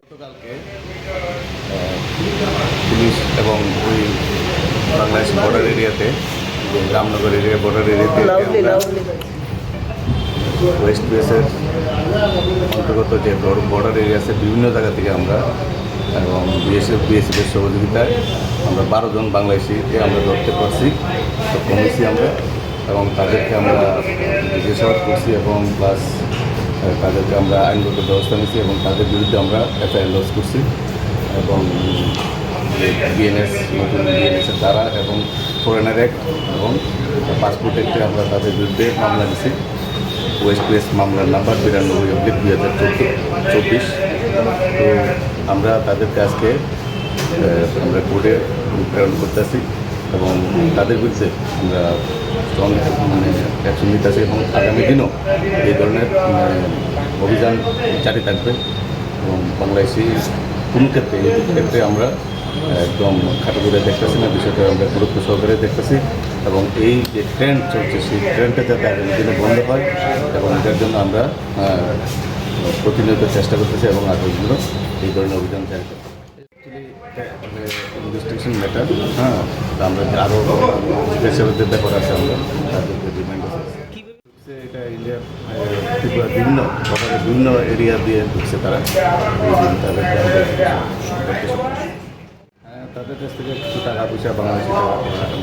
গতকালকে পুলিশ এবং ওই বাংলাদেশ বর্ডার এরিয়াতে রামনগর এরিয়া বর্ডার এরিয়াতে ওয়েস্ট বিএসের অন্তর্গত যে বর্ডার এরিয়া আছে বিভিন্ন জায়গা থেকে আমরা এবং বিএসএফের সহযোগিতায় আমরা 12 জন বাংলাদেশিকে আমরা ধরতে পারছি, তো কমেছি আমরা এবং তাদেরকে আমরা জিজ্ঞাসাবাদ করছি এবং প্লাস তাদেরকে আমরা আইনগত ব্যবস্থা নিয়েছি এবং তাদের বিরুদ্ধে আমরা এফআইআর লজ করছি এবং বিএনএস নতুন বিএনএসের দ্বারা এবং ফরেনার অ্যাক্ট এবং পাসপোর্ট অ্যাক্টে আমরা তাদের বিরুদ্ধে মামলা নিয়েছি। ওয়েস্ট বিএস মামলার নাম্বার 92/2024। তো আমরা তাদেরকে আজকে আমরা কোর্টে প্রেরণ করতেছি এবং তাদের বিরুদ্ধে আমরা স্ট্রং অ্যাকশন নিতেছি এবং আগামী দিনও এই ধরনের অভিযান জারি থাকবে এবং বাংলাদেশি কোনো ক্ষেত্রে এই ক্ষেত্রে আমরা একদম খাটো করে দেখতেছি না, বিষয়টা আমরা গুরুত্ব সহকারে দেখতেছি এবং এই যে ট্রেন্ড চলছে সেই ট্রেন্ডটা যাতে আগামী দিনে বন্ধ হয় এবং এটার জন্য আমরা প্রতিনিয়ত চেষ্টা করতেছি এবং আগামী দিনও এই ধরনের অভিযান জারি করতেছি। ইনভেস্টিগেশন ম্যাটার, আমরা আরও জিজ্ঞাসাবাদের ব্যাপার আছে, আমরা তাদেরকে রিমাইন্ড করছি। এটা ইন্ডিয়ার ত্রিপুরা বিভিন্ন এরিয়া দিয়ে ঢুকছে তারা, তাদেরকে তাদের কাছ থেকে কিছু টাকা পয়সা বাংলাদেশি টাকা